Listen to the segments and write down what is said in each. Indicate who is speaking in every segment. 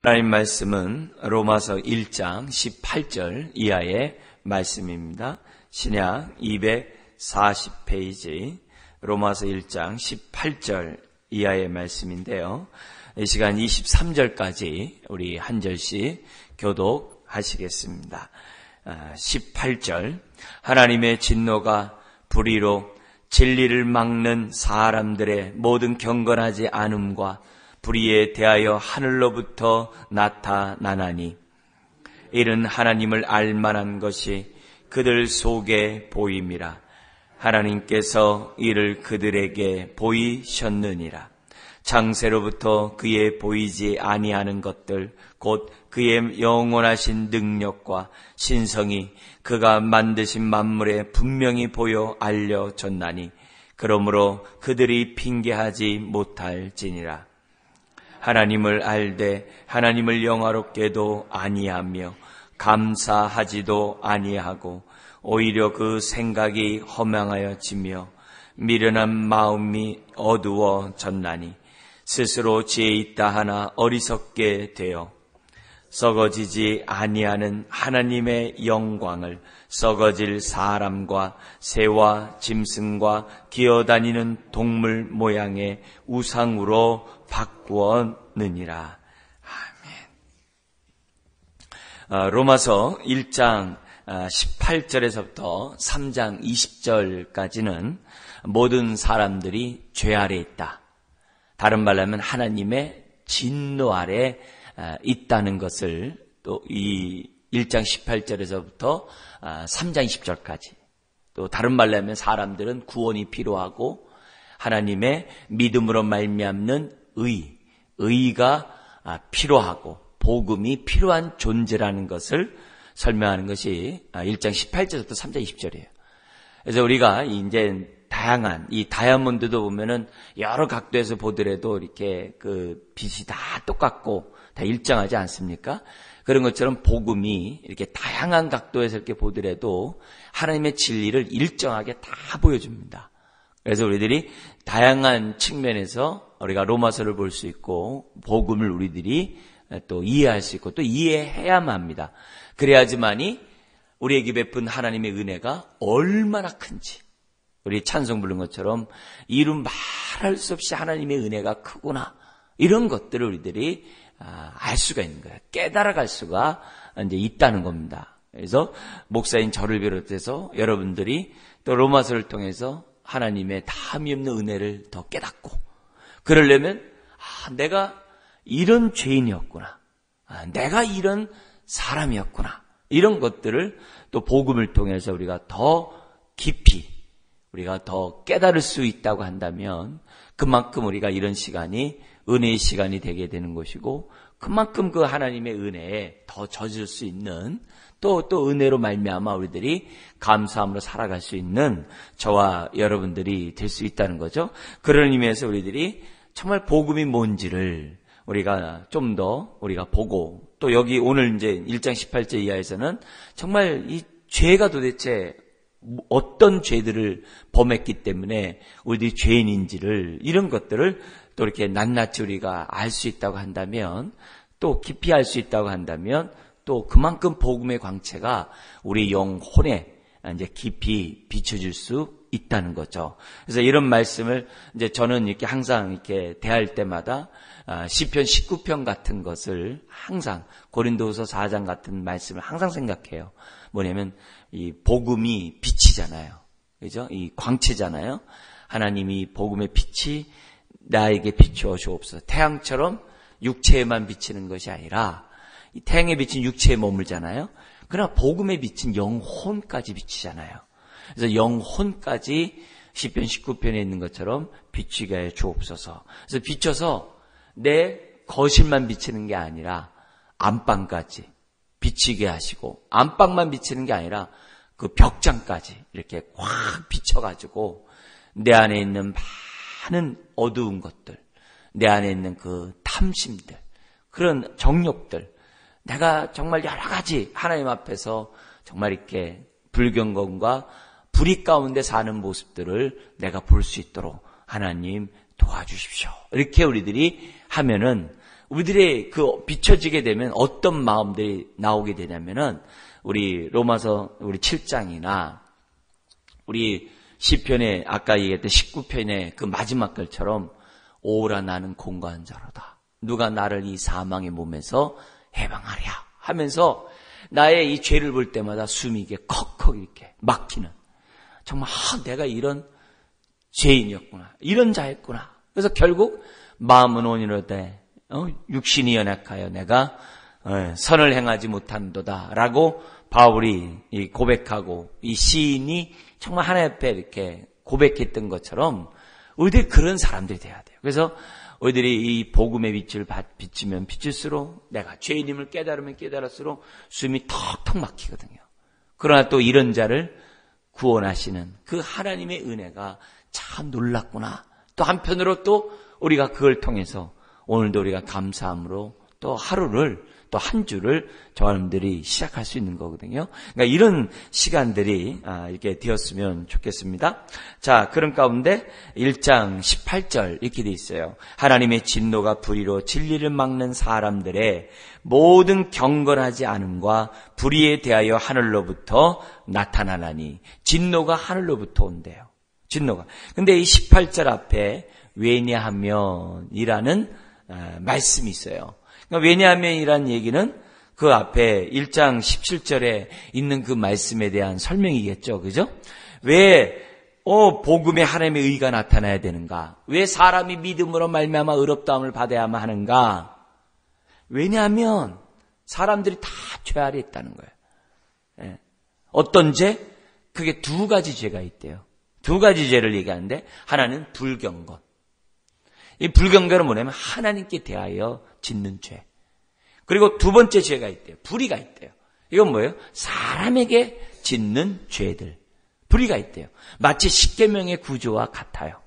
Speaker 1: 하나님 말씀은 로마서 1장 18절 이하의 말씀입니다. 신약 240페이지 로마서 1장 18절 이하의 말씀인데요. 이 시간 23절까지 우리 한 절씩 교독하시겠습니다. 18절 하나님의 진노가 불의로 진리를 막는 사람들의 모든 경건하지 않음과 불의에 대하여 하늘로부터 나타나나니 이는 하나님을 알만한 것이 그들 속에 보임이라. 하나님께서 이를 그들에게 보이셨느니라. 창세로부터 그의 보이지 아니하는 것들 곧 그의 영원하신 능력과 신성이 그가 만드신 만물에 분명히 보여 알려졌나니 그러므로 그들이 핑계하지 못할지니라. 하나님을 알되 하나님을 영화롭게도 아니하며 감사하지도 아니하고 오히려 그 생각이 허망하여지며 미련한 마음이 어두워졌나니 스스로 지혜 있다 하나 어리석게 되어 썩어지지 아니하는 하나님의 영광을 썩어질 사람과 새와 짐승과 기어다니는 동물 모양의 우상으로 바꾸었느니라. 아멘. 로마서 1장 18절에서부터 3장 20절까지는 모든 사람들이 죄 아래 있다. 다른 말로 하면 하나님의 진노 아래 있다는 것을 또 이 1장 18절에서부터 3장 20절까지 또 다른 말로 하면 사람들은 구원이 필요하고 하나님의 믿음으로 말미암는 의가 필요하고 복음이 필요한 존재라는 것을 설명하는 것이 1장 18절부터 3장 20절이에요. 그래서 우리가 이제 다양한 이 다이아몬드도 보면은 여러 각도에서 보더라도 이렇게 그 빛이 다 똑같고 다 일정하지 않습니까? 그런 것처럼 복음이 이렇게 다양한 각도에서 이렇게 보더라도 하나님의 진리를 일정하게 다 보여줍니다. 그래서 우리들이 다양한 측면에서 우리가 로마서를 볼 수 있고 복음을 우리들이 또 이해할 수 있고 또 이해해야만 합니다. 그래야지만이 우리에게 베푼 하나님의 은혜가 얼마나 큰지 우리 찬송 부른 것처럼 이루 말할 수 없이 하나님의 은혜가 크구나 이런 것들을 우리들이 알 수가 있는 거예요. 깨달아갈 수가 이제 있다는 겁니다. 그래서 목사인 저를 비롯해서 여러분들이 또 로마서를 통해서 하나님의 다함이 없는 은혜를 더 깨닫고 그러려면 내가 이런 죄인이었구나. 내가 이런 사람이었구나. 이런 것들을 또 복음을 통해서 우리가 더 깊이 우리가 더 깨달을 수 있다고 한다면 그만큼 우리가 이런 시간이 은혜의 시간이 되게 되는 것이고 그만큼 그 하나님의 은혜에 더 젖을 수 있는 또 은혜로 말미암아 우리들이 감사함으로 살아갈 수 있는 저와 여러분들이 될 수 있다는 거죠. 그런 의미에서 우리들이 정말 복음이 뭔지를 우리가 좀 더 우리가 보고 또 여기 오늘 이제 1장 18절 이하에서는 정말 이 죄가 도대체 어떤 죄들을 범했기 때문에 우리들이 죄인인지를 이런 것들을 또 이렇게 낱낱이 우리가 알 수 있다고 한다면 또 깊이 알 수 있다고 한다면 또 그만큼 복음의 광채가 우리 영혼에 이제 깊이 비춰질 수 있다는 거죠. 그래서 이런 말씀을 이제 저는 이렇게 항상 이렇게 대할 때마다 시편 19편 같은 것을 항상 고린도후서 4장 같은 말씀을 항상 생각해요. 뭐냐면 이 복음이 빛이잖아요. 그죠? 이 광채잖아요. 하나님이 복음의 빛이 나에게 비추어 주옵소서. 태양처럼 육체에만 비치는 것이 아니라 이 태양의 빛은 육체에 머물잖아요. 그러나 복음의 빛은 영혼까지 비치잖아요. 그래서 영혼까지 시편 19편에 있는 것처럼 비추게 해 주옵소서. 그래서 비춰서 내 거실만 비치는 게 아니라 안방까지 비치게 하시고 안방만 비치는 게 아니라 그 벽장까지 이렇게 확 비춰가지고 내 안에 있는 많은 어두운 것들, 내 안에 있는 그 탐심들, 그런 정욕들, 내가 정말 여러 가지 하나님 앞에서 정말 이렇게 불경건과 불의 가운데 사는 모습들을 내가 볼 수 있도록 하나님 도와주십시오. 이렇게 우리들이 하면은 우리들의 그 비춰지게 되면 어떤 마음들이 나오게 되냐면은 우리 로마서 우리 7장이나 우리 시편의 아까 얘기했던 19편의 그 마지막 글처럼 오라 나는 공고한 자로다. 누가 나를 이 사망의 몸에서 해방하랴 하면서 나의 이 죄를 볼 때마다 숨이 이게 컥컥 이렇게 막히는 정말 내가 이런 죄인이었구나. 이런 자였구나. 그래서 결국 마음은 온유로되 육신이 연약하여 내가 선을 행하지 못한도다 라고 바울이 고백하고 이 시인이 정말 하나님 앞에 이렇게 고백했던 것처럼 우리들이 그런 사람들이 돼야 돼요. 그래서 우리들이 이 복음의 빛을 비치면 비칠수록 내가 죄인임을 깨달으면 깨달을수록 숨이 턱턱 막히거든요. 그러나 또 이런 자를 구원하시는 그 하나님의 은혜가 참 놀랍구나. 또 한편으로 또 우리가 그걸 통해서 오늘도 우리가 감사함으로 또 하루를 또 한 주를 저사람들이 시작할 수 있는 거거든요. 그러니까 이런 시간들이 이렇게 되었으면 좋겠습니다. 자, 그런 가운데 1장 18절 이렇게 돼 있어요. 하나님의 진노가 불의로 진리를 막는 사람들의 모든 경건하지 않음과 불의에 대하여 하늘로부터 나타나나니 진노가 하늘로부터 온대요. 진노가. 근데 이 18절 앞에 왜냐하면이라는 말씀이 있어요. 그러니까 왜냐하면이라는 얘기는 그 앞에 1장 17절에 있는 그 말씀에 대한 설명이겠죠. 그죠? 왜 복음에 하나님의 의가 나타나야 되는가? 왜 사람이 믿음으로 말미암아 의롭다함을 받아야만 하는가? 왜냐하면 사람들이 다 죄 아래 있다는 거예요. 예. 어떤 죄? 그게 두 가지 죄가 있대요. 두 가지 죄를 얘기하는데 하나는 불경건. 이 불경건은 뭐냐면 하나님께 대하여 짓는 죄. 그리고 두 번째 죄가 있대요. 불의가 있대요. 이건 뭐예요? 사람에게 짓는 죄들. 불의가 있대요. 마치 십계명의 구조와 같아요.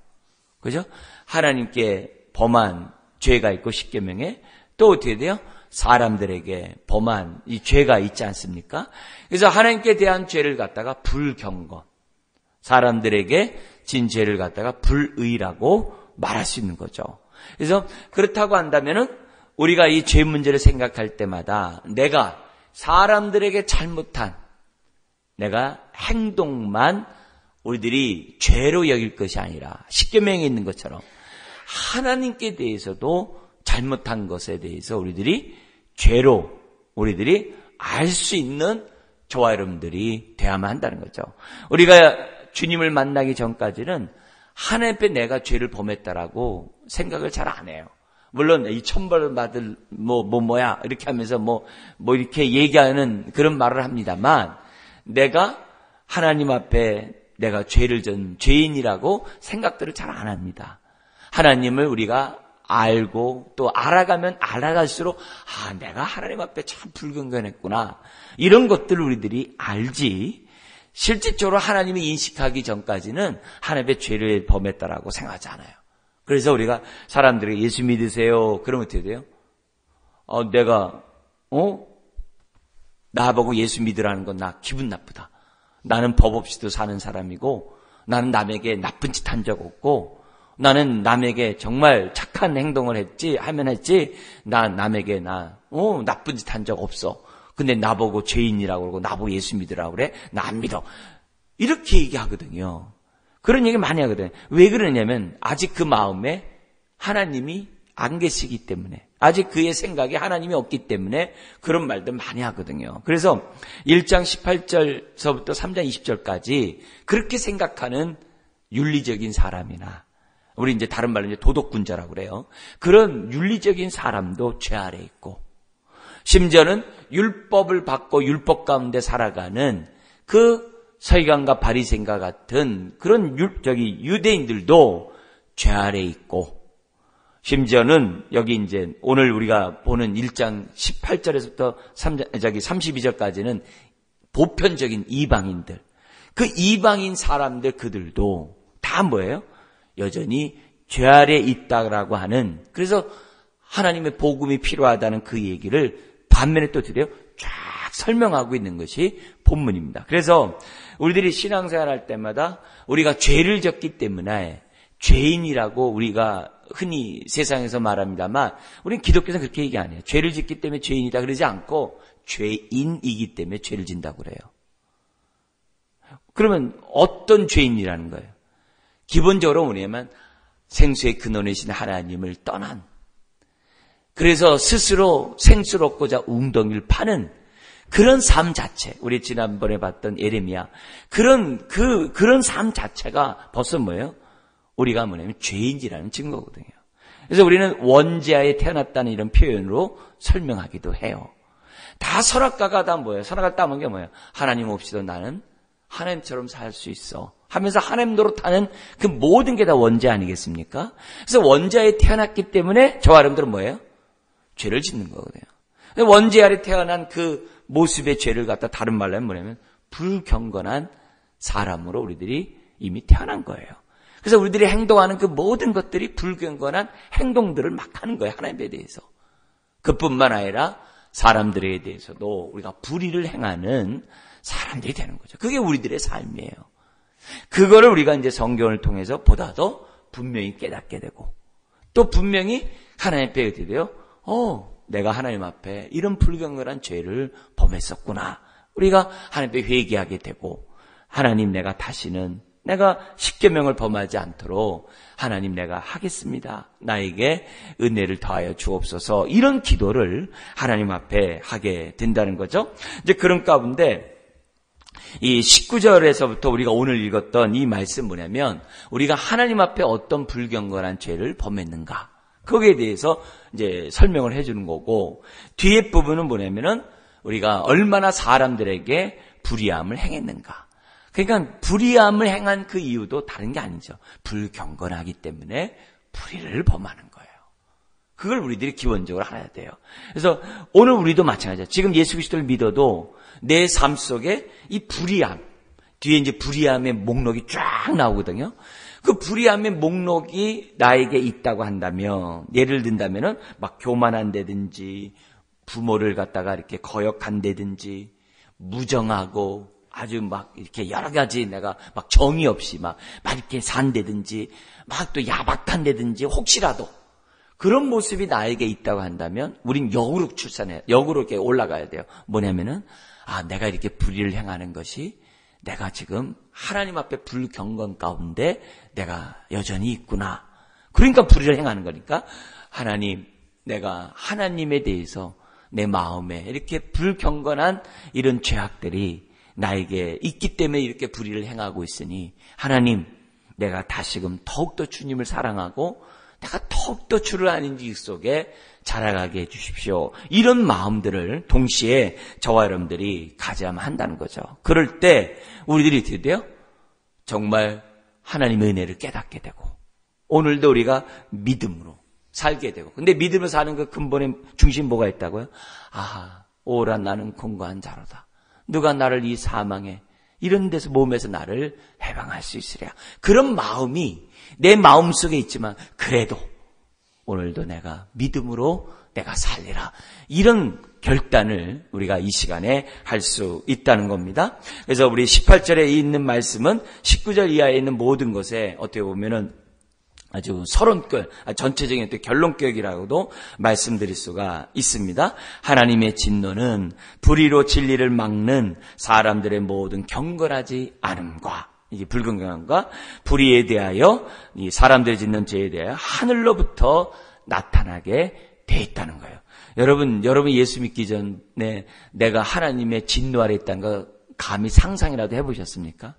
Speaker 1: 그죠? 하나님께 범한 죄가 있고 십계명에 또 어떻게 돼요? 사람들에게 범한 이 죄가 있지 않습니까? 그래서 하나님께 대한 죄를 갖다가 불경건. 사람들에게 진 죄를 갖다가 불의라고 말할 수 있는 거죠. 그래서 그렇다고 한다면은 우리가 이 죄 문제를 생각할 때마다 내가 사람들에게 잘못한 내가 행동만 우리들이 죄로 여길 것이 아니라 십계명에 있는 것처럼 하나님께 대해서도 잘못한 것에 대해서 우리들이 죄로 우리들이 알 수 있는 저와 여러분들이 되어야만 한다는 거죠. 우리가 주님을 만나기 전까지는 하나님 앞에 내가 죄를 범했다라고 생각을 잘 안 해요. 물론 이 천벌 받을 뭐야 이렇게 하면서 뭐 이렇게 얘기하는 그런 말을 합니다만 내가 하나님 앞에 내가 죄를 전 죄인이라고 생각들을 잘 안 합니다. 하나님을 우리가 알고 또 알아가면 알아갈수록 내가 하나님 앞에 참 불경건했구나. 이런 것들을 우리들이 알지 실질적으로 하나님이 인식하기 전까지는 하나님의 죄를 범했다라고 생각하지 않아요. 그래서 우리가 사람들에게 예수 믿으세요. 그러면 어떻게 돼요? 내가 나보고 예수 믿으라는 건 나 기분 나쁘다. 나는 법 없이도 사는 사람이고 나는 남에게 나쁜 짓 한 적 없고 나는 남에게 정말 착한 행동을 했지 나 남에게 나쁜 짓 한 적 없어. 근데 나보고 죄인이라고 그러고 나보고 예수 믿으라고 그래? 나 안 믿어. 이렇게 얘기하거든요. 그런 얘기 많이 하거든요. 왜 그러냐면 아직 그 마음에 하나님이 안 계시기 때문에 아직 그의 생각에 하나님이 없기 때문에 그런 말들 많이 하거든요. 그래서 1장 18절서부터 3장 20절까지 그렇게 생각하는 윤리적인 사람이나 우리 이제 다른 말로 이제 도덕군자라고 그래요. 그런 윤리적인 사람도 죄 아래 있고 심지어는 율법을 받고 율법 가운데 살아가는 그 서기관과 바리새인과 같은 그런 유대인들도 죄 아래 있고 심지어는 여기 이제 오늘 우리가 보는 1장 18절에서부터 32절까지는 보편적인 이방인들 그 이방인 사람들 그들도 다 뭐예요? 여전히 죄 아래 있다라고 하는 그래서 하나님의 복음이 필요하다는 그 얘기를 반면에 또 드려요. 쫙 설명하고 있는 것이 본문입니다. 그래서 우리들이 신앙생활 할 때마다 우리가 죄를 졌기 때문에 죄인이라고 우리가 흔히 세상에서 말합니다만 우리는 기독교에서 그렇게 얘기 안 해요. 죄를 짓기 때문에 죄인이다 그러지 않고 죄인이기 때문에 죄를 진다고 그래요. 그러면 어떤 죄인이라는 거예요? 기본적으로 뭐냐면 생수의 근원이신 하나님을 떠난, 그래서 스스로 생수를 얻고자 웅덩이를 파는 그런 삶 자체, 우리 지난번에 봤던 예레미야, 그런 삶 자체가 벌써 뭐예요? 우리가 뭐냐면 죄인이라는 증거거든요. 그래서 우리는 원죄하에 태어났다는 이런 표현으로 설명하기도 해요. 다 선악과가 다 뭐예요? 선악과를 따먹은 게 뭐예요? 하나님 없이도 나는 하나님처럼 살 수 있어 하면서 하나님 노릇하는 그 모든 게 다 원죄 아니겠습니까? 그래서 원죄하에 태어났기 때문에 저와 여러분들은 뭐예요? 죄를 짓는 거거든요. 원죄 아래 태어난 그 모습의 죄를 갖다 다른 말로 하면 뭐냐면 불경건한 사람으로 우리들이 이미 태어난 거예요. 그래서 우리들이 행동하는 그 모든 것들이 불경건한 행동들을 막 하는 거예요. 하나님에 대해서. 그뿐만 아니라 사람들에 대해서도 우리가 불의를 행하는 사람들이 되는 거죠. 그게 우리들의 삶이에요. 그거를 우리가 이제 성경을 통해서 보다 더 분명히 깨닫게 되고, 또 분명히 하나님 앞에 어떻게 돼요? 내가 하나님 앞에 이런 불경건한 죄를 범했었구나. 우리가 하나님 앞에 회개하게 되고, 하나님 내가 다시는 내가 십계명을 범하지 않도록 하나님 내가 하겠습니다. 나에게 은혜를 더하여 주옵소서. 이런 기도를 하나님 앞에 하게 된다는 거죠. 이제 그런 가운데 이 19절에서부터 우리가 오늘 읽었던 이 말씀 뭐냐면 우리가 하나님 앞에 어떤 불경건한 죄를 범했는가, 거기에 대해서 이제 설명을 해주는 거고, 뒤에 부분은 뭐냐면은 우리가 얼마나 사람들에게 불의함을 행했는가. 그러니까 불의함을 행한 그 이유도 다른 게 아니죠. 불경건하기 때문에 불의를 범하는 거예요. 그걸 우리들이 기본적으로 알아야 돼요. 그래서 오늘 우리도 마찬가지예요. 지금 예수 그리스도를 믿어도 내 삶 속에 이 불의함, 뒤에 이제 불의함의 목록이 쫙 나오거든요. 그 불의함의 목록이 나에게 있다고 한다면, 예를 든다면은 막 교만한다든지, 부모를 갖다가 이렇게 거역한다든지, 무정하고, 아주 막 이렇게 여러 가지 내가 막 정의 없이 막 이렇게 산다든지, 막 또 야박한다든지, 혹시라도 그런 모습이 나에게 있다고 한다면, 우린 역으로 역으로 이렇게 올라가야 돼요. 뭐냐면은, 내가 이렇게 불의를 행하는 것이 내가 지금 하나님 앞에 불경건 가운데 내가 여전히 있구나. 그러니까 불의를 행하는 거니까, 하나님, 내가 하나님에 대해서 내 마음에 이렇게 불경건한 이런 죄악들이 나에게 있기 때문에 이렇게 불의를 행하고 있으니, 하나님, 내가 다시금 더욱더 주님을 사랑하고 내가 더욱더 주를 아는 지 속에 자라가게 해주십시오. 이런 마음들을 동시에 저와 여러분들이 가져야만 한다는 거죠. 그럴 때 우리들이 어떻게 돼요? 정말 하나님의 은혜를 깨닫게 되고, 오늘도 우리가 믿음으로 살게 되고. 근데 믿음으로 사는 그 근본의 중심 뭐가 있다고요? 오라 나는 공고한 자로다. 누가 나를 이 사망에 이런 데서 몸에서 나를 해방할 수 있으랴. 그런 마음이 내 마음속에 있지만 그래도 오늘도 내가 믿음으로 내가 살리라. 이런 결단을 우리가 이 시간에 할 수 있다는 겁니다. 그래서 우리 18절에 있는 말씀은 19절 이하에 있는 모든 것에 어떻게 보면은 아주 서론결, 전체적인 결론격이라고도 말씀드릴 수가 있습니다. 하나님의 진노는 불의로 진리를 막는 사람들의 모든 경건하지 않음과, 이게 불경건함과 불의에 대하여, 이 사람들이 짓는 죄에 대하여 하늘로부터 나타나게 돼 있다는 거예요. 여러분 예수 믿기 전에 내가 하나님의 진노 아래 있다는 거 감히 상상이라도 해보셨습니까?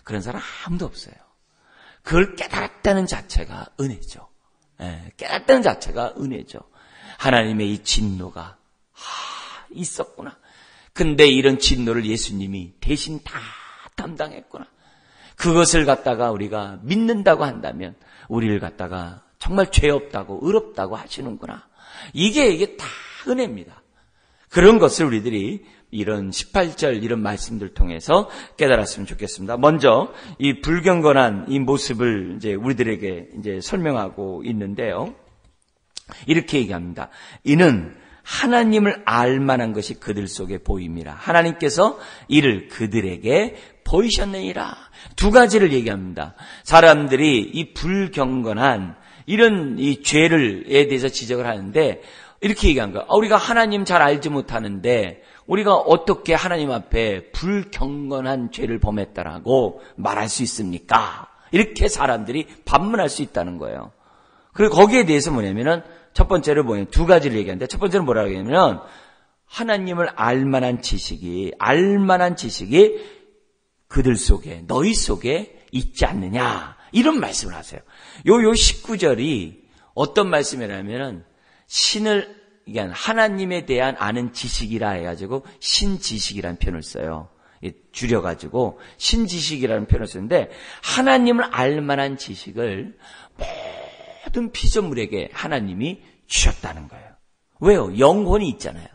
Speaker 1: 그런 사람 아무도 없어요. 그걸 깨달았다는 자체가 은혜죠. 깨달았다는 자체가 은혜죠. 하나님의 이 진노가 있었구나. 근데 이런 진노를 예수님이 대신 다 담당했구나. 그것을 갖다가 우리가 믿는다고 한다면 우리를 갖다가 정말 죄 없다고 의롭다고 하시는구나. 이게 다 은혜입니다. 그런 것을 우리들이 이런 18절 이런 말씀들 통해서 깨달았으면 좋겠습니다. 먼저 이 불경건한 이 모습을 이제 우리들에게 이제 설명하고 있는데요. 이렇게 얘기합니다. 이는 하나님을 알 만한 것이 그들 속에 보임이라. 하나님께서 이를 그들에게 보이셨느니라. 두 가지를 얘기합니다. 사람들이 이 불경건한 이런 이 죄를에 대해서 지적을 하는데 이렇게 얘기한 거야. 우리가 하나님 잘 알지 못하는데 우리가 어떻게 하나님 앞에 불경건한 죄를 범했다라고 말할 수 있습니까? 이렇게 사람들이 반문할 수 있다는 거예요. 그리고 거기에 대해서 뭐냐면은 첫 번째로 뭐냐면 두 가지를 얘기하는데 첫 번째는 뭐라고 하냐면 하나님을 알만한 지식이 그들 속에 너희 속에 있지 않느냐 이런 말씀을 하세요. 요 19절이 어떤 말씀이라면은 신을 그러니까 하나님에 대한 아는 지식이라 해가지고 신지식이라는 표현을 써요. 줄여가지고 신지식이라는 표현을 쓰는데 하나님을 알만한 지식을 모든 피조물에게 하나님이 주셨다는 거예요. 왜요? 영혼이 있잖아요.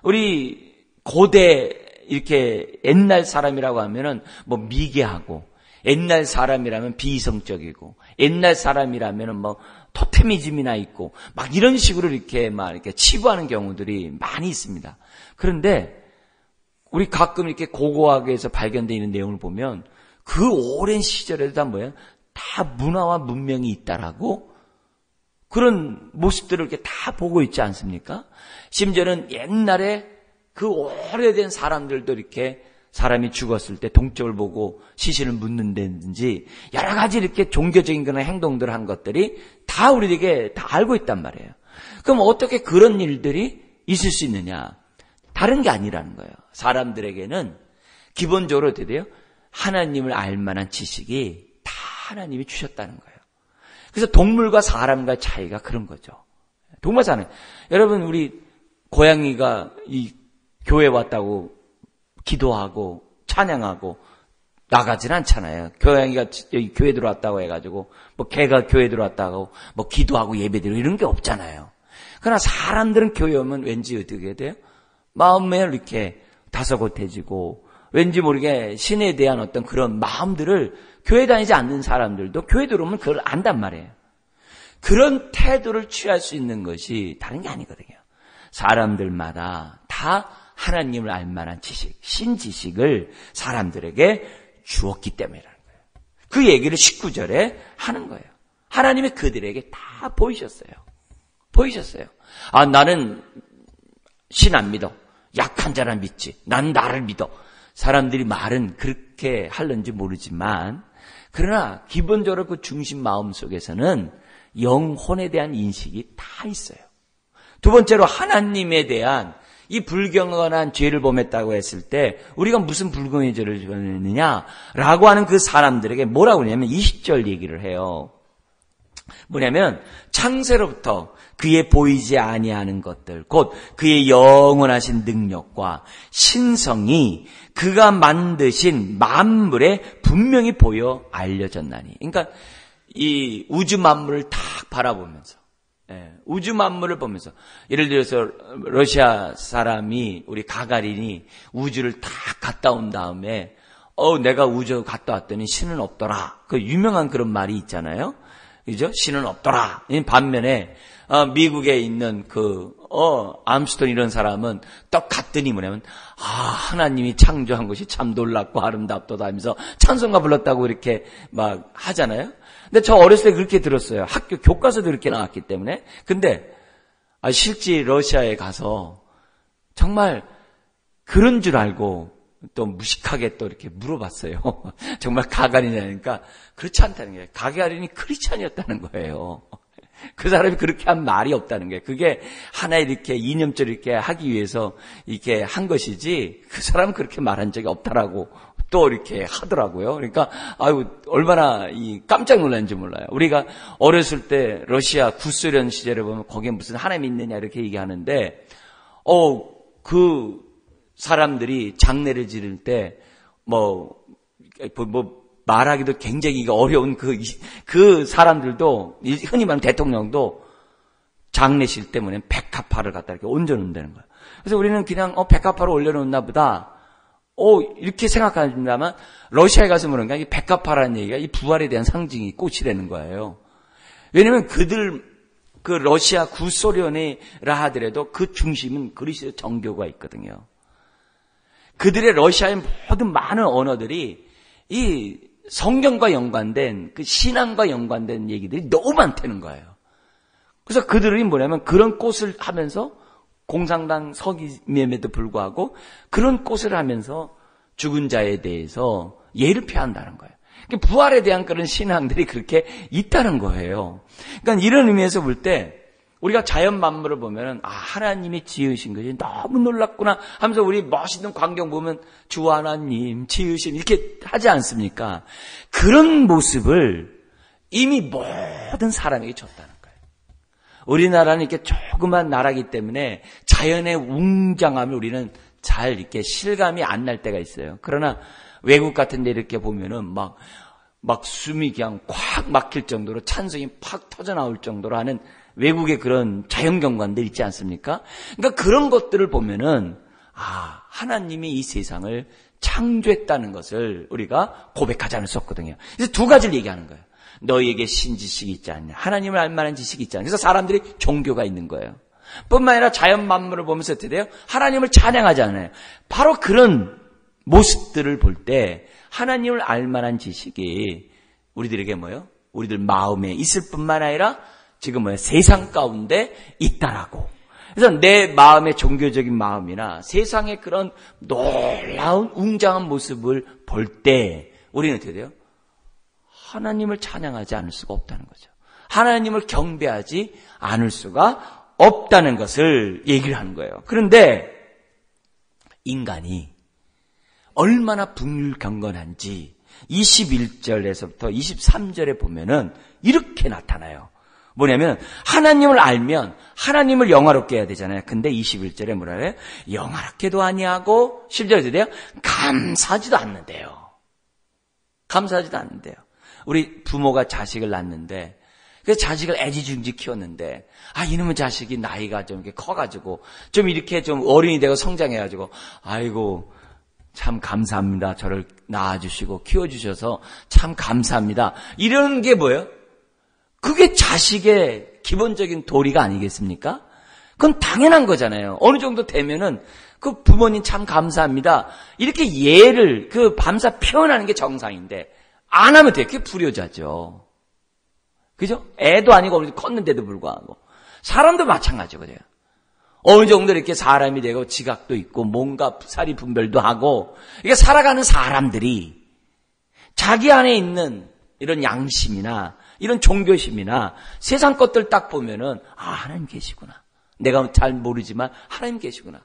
Speaker 1: 우리 고대 이렇게 옛날 사람이라고 하면은 뭐 미개하고 옛날 사람이라면 비이성적이고 옛날 사람이라면은 뭐 토테미즘이나 있고 막 이런 식으로 이렇게 치부하는 경우들이 많이 있습니다. 그런데 우리 가끔 이렇게 고고학에서 발견되어 있는 내용을 보면 그 오랜 시절에도 다 문화와 문명이 있다라고 그런 모습들을 이렇게 다 보고 있지 않습니까? 심지어는 옛날에 그 오래된 사람들도 이렇게 사람이 죽었을 때 동쪽을 보고 시신을 묻는다든지 여러 가지 이렇게 종교적인 그런 행동들을 한 것들이 다 우리에게 다 알고 있단 말이에요. 그럼 어떻게 그런 일들이 있을 수 있느냐? 다른 게 아니라는 거예요. 사람들에게는 기본적으로 어떻게 돼요? 하나님을 알 만한 지식이 다 하나님이 주셨다는 거예요. 그래서 동물과 사람과의 차이가 그런 거죠. 동물 사람. 여러분 우리 고양이가 이 교회 왔다고 기도하고 찬양하고 나가진 않잖아요. 고양이가 여기 교회 들어왔다고 해가지고 뭐 개가 교회 들어왔다고 뭐 기도하고 예배드리고 이런 게 없잖아요. 그러나 사람들은 교회 오면 왠지 어떻게 돼요? 마음에 이렇게 다소곳해지고 왠지 모르게 신에 대한 어떤 그런 마음들을 교회 다니지 않는 사람들도 교회 들어오면 그걸 안단 말이에요. 그런 태도를 취할 수 있는 것이 다른 게 아니거든요. 사람들마다 다 하나님을 알 만한 지식, 신지식을 사람들에게 주었기 때문이라는 거예요. 그 얘기를 19절에 하는 거예요. 하나님이 그들에게 다 보이셨어요. 아, 나는 신 안 믿어. 약한 자란 믿지. 난 나를 믿어. 사람들이 말은 그렇게 하는지 모르지만 그러나 기본적으로 그 중심 마음 속에서는 영혼에 대한 인식이 다 있어요. 두 번째로 하나님에 대한 이 불경건한 죄를 범했다고 했을 때 우리가 무슨 불경의 죄를 범했느냐라고 하는 그 사람들에게 뭐라고 하냐면 20절 얘기를 해요. 뭐냐면 창세로부터 그의 보이지 아니하는 것들 곧 그의 영원하신 능력과 신성이 그가 만드신 만물에 분명히 보여 알려졌나니. 그러니까 이 우주 만물을 딱 바라보면서 우주 만물을 보면서 예를 들어서 러시아 사람이 우리 가가린이 우주를 딱 갔다 온 다음에 내가 우주 갔다 왔더니 신은 없더라. 그 유명한 그런 말이 있잖아요. 그죠? 신은 없더라. 반면에 미국에 있는 암스톤 이런 사람은 딱 갔더니 뭐냐면 하나님이 창조한 것이 참 놀랍고 아름답도다 하면서 찬송가 불렀다고 이렇게 막 하잖아요. 근데 저 어렸을 때 그렇게 들었어요. 학교 교과서도 그렇게 나왔기 때문에. 근데 실제 러시아에 가서 정말 그런 줄 알고 또 무식하게 또 이렇게 물어봤어요. 정말 가가린이니까 그렇지 않다는 거예요. 가가린이 크리스찬이었다는 거예요. 그 사람이 그렇게 한 말이 없다는 거예요. 그게 하나의 이렇게 이념적으로 이렇게 하기 위해서 이렇게 한 것이지 그 사람은 그렇게 말한 적이 없다라고 또 이렇게 하더라고요. 그러니까 얼마나 깜짝 놀랐는지 몰라요. 우리가 어렸을 때 러시아 구소련 시절에 보면 거기에 무슨 하나님 있느냐 이렇게 얘기하는데 그 사람들이 장례를 지를 때 말하기도 굉장히 어려운 그 사람들도 흔히 말하는 대통령도 장례식 때문에 백합화를 갖다 이렇게 얹어놓는다는 거예요. 그래서 우리는 그냥 백합화를 올려놓나 보다 이렇게 생각한다면 러시아에 가서 그런가 이 백합화라는 얘기가 이 부활에 대한 상징이 꽃이라는 거예요. 왜냐하면 그 러시아 구소련이라 하더라도 그 중심은 그리스도 정교가 있거든요. 그들의 러시아의 모든 많은 언어들이 이 성경과 연관된 그 신앙과 연관된 얘기들이 너무 많다는 거예요. 그래서 그들이 뭐냐면 그런 꽃을 하면서 공산당 서기임에도 불구하고 그런 꽃을 하면서 죽은 자에 대해서 예를 표한다는 거예요. 부활에 대한 그런 신앙들이 그렇게 있다는 거예요. 그러니까 이런 의미에서 볼 때 우리가 자연 만물을 보면은 하나님이 지으신 것이 너무 놀랍구나 하면서 우리 멋있는 광경 보면 주 하나님 지으신 이렇게 하지 않습니까? 그런 모습을 이미 모든 사람에게 줬다는 거예요. 우리나라는 이렇게 조그만 나라이기 때문에 자연의 웅장함을 우리는 잘 이렇게 실감이 안 날 때가 있어요. 그러나 외국 같은 데 이렇게 보면은 막 숨이 그냥 콱 막힐 정도로 찬성이 팍 터져 나올 정도로 하는 외국의 그런 자연 경관들 있지 않습니까? 그러니까 그런 것들을 보면은 하나님이 이 세상을 창조했다는 것을 우리가 고백하지 않을 수 없거든요. 그래서 두 가지를 얘기하는 거예요. 너희에게 신지식이 있지 않냐? 하나님을 알 만한 지식이 있지 않냐? 그래서 사람들이 종교가 있는 거예요. 뿐만 아니라 자연 만물을 보면서 어떻게 돼요? 하나님을 찬양하지 않아요. 바로 그런 모습들을 볼 때 하나님을 알 만한 지식이 우리들에게 뭐예요? 우리들 마음에 있을 뿐만 아니라 지금 세상 가운데 있다라고. 그래서 내 마음의 종교적인 마음이나 세상의 그런 놀라운 웅장한 모습을 볼 때 우리는 어떻게 돼요? 하나님을 찬양하지 않을 수가 없다는 거죠. 하나님을 경배하지 않을 수가 없다는 것을 얘기를 하는 거예요. 그런데 인간이 얼마나 불경건한지 21절에서부터 23절에 보면은 이렇게 나타나요. 뭐냐면 하나님을 알면 하나님을 영화롭게 해야 되잖아요. 근데 21절에 뭐라 해요? 영화롭게도 아니하고 10절에 어떻게 돼요? 감사하지도 않는데요. 감사하지도 않는데요. 우리 부모가 자식을 낳는데 그 자식을 애지중지 키웠는데 이놈의 자식이 나이가 좀 이렇게 커가지고 좀 이렇게 좀 어른이 되고 성장해가지고 아이고 참 감사합니다. 저를 낳아주시고 키워주셔서 참 감사합니다. 이런 게 뭐예요? 그게 자식의 기본적인 도리가 아니겠습니까? 그건 당연한 거잖아요. 어느 정도 되면은 그 부모님 참 감사합니다. 이렇게 예를 밤새 표현하는 게 정상인데 안 하면 되게 불효자죠. 그죠? 애도 아니고 컸는데도 불구하고 사람도 마찬가지거든요. 어느 정도 이렇게 사람이 되고 지각도 있고 뭔가 사리 분별도 하고 이게 살아가는 사람들이 자기 안에 있는 이런 양심이나 이런 종교심이나 세상 것들 딱 보면은 하나님 계시구나. 내가 잘 모르지만 하나님 계시구나.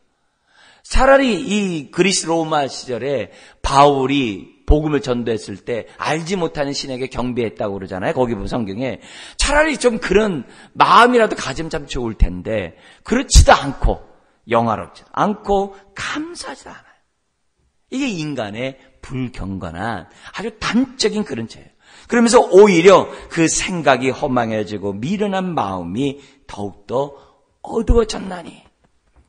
Speaker 1: 차라리 이 그리스 로마 시절에 바울이 복음을 전도했을 때 알지 못하는 신에게 경배했다고 그러잖아요. 거기 보면 성경에. 차라리 좀 그런 마음이라도 가지면 참 좋을 텐데 그렇지도 않고 영화롭지도 않고 감사하지도 않아요. 이게 인간의 불경건한 아주 단적인 그런 죄예요. 그러면서 오히려 그 생각이 허망해지고 미련한 마음이 더욱더 어두워졌나니.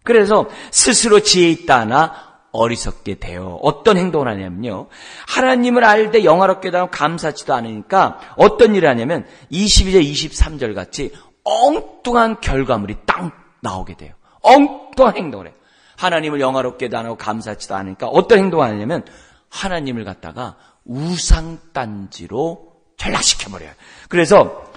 Speaker 1: 그래서 스스로 지혜 있다 하나 어리석게 되어 어떤 행동을 하냐면요. 하나님을 알되 영화롭게도 하고 감사하지도 않으니까 어떤 일을 하냐면 22절 23절 같이 엉뚱한 결과물이 딱 나오게 돼요. 엉뚱한 행동을 해요. 하나님을 영화롭게도 안 하고 감사하지도 않으니까 어떤 행동을 하냐면 하나님을 갖다가 우상단지로 전락시켜버려요. 그래서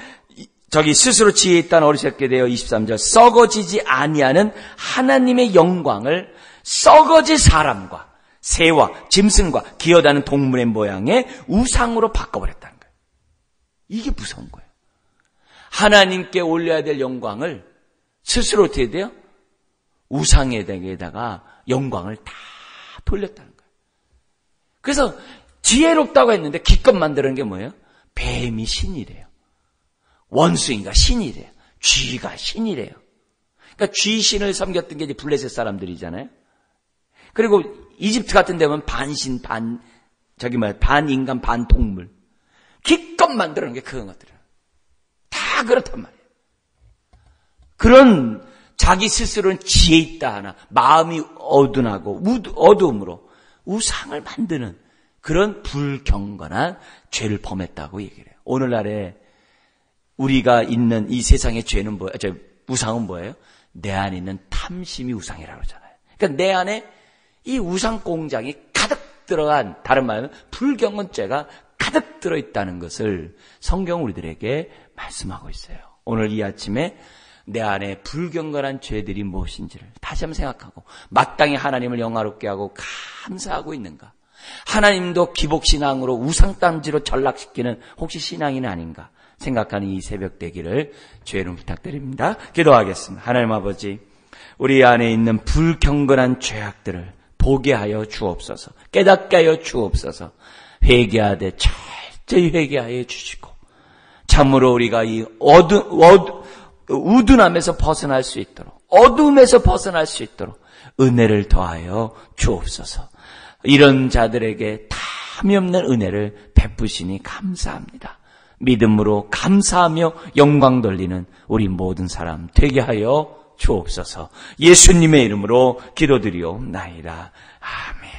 Speaker 1: 저기 스스로 지혜 있다는 어리석게 되어 23절 썩어지지 아니하는 하나님의 영광을 썩어질 사람과 새와 짐승과 기어다니는 동물의 모양의 우상으로 바꿔버렸다는 거예요. 이게 무서운 거예요. 하나님께 올려야 될 영광을 스스로 어떻게 돼요? 우상에다가 영광을 다 돌렸다는 거예요. 그래서 지혜롭다고 했는데 기껏 만드는 게 뭐예요? 뱀이 신이래요. 원수인가 신이래요. 쥐가 신이래요. 그러니까 쥐신을 섬겼던 게 이제 블레셋 사람들이잖아요. 그리고 이집트 같은 데 보면 반신, 반 인간, 반 동물. 기껏 만드는 게 그런 것들이에요. 다 그렇단 말이에요. 그런 자기 스스로는 지혜 있다 하나 마음이 어둔하고 어두움으로 우상을 만드는 그런 불경건한 죄를 범했다고 얘기를 해요. 오늘날에 우리가 있는 이 세상의 죄는 뭐예요? 우상은 뭐예요? 내 안에 있는 탐심이 우상이라고 그러잖아요. 그러니까 내 안에 이 우상 공장이 가득 들어간, 다른 말하면 불경건죄가 가득 들어있다는 것을 성경 우리들에게 말씀하고 있어요. 오늘 이 아침에 내 안에 불경건한 죄들이 무엇인지를 다시 한번 생각하고 마땅히 하나님을 영화롭게 하고 감사하고 있는가? 하나님도 기복신앙으로 우상단지로 전락시키는 혹시 신앙인은 아닌가? 생각하는 이 새벽 되기를 주의 이름 부탁드립니다. 기도하겠습니다. 하나님 아버지, 우리 안에 있는 불경건한 죄악들을 보게 하여 주옵소서. 깨닫게 하여 주옵소서. 회개하되 철저히 회개하여 주시고 참으로 우리가 이 우둔함에서 벗어날 수 있도록, 어둠에서 벗어날 수 있도록 은혜를 더하여 주옵소서. 이런 자들에게 탐이 없는 은혜를 베푸시니 감사합니다. 믿음으로 감사하며 영광 돌리는 우리 모든 사람 되게 하여 주옵소서. 예수님의 이름으로 기도드리옵나이다. 아멘.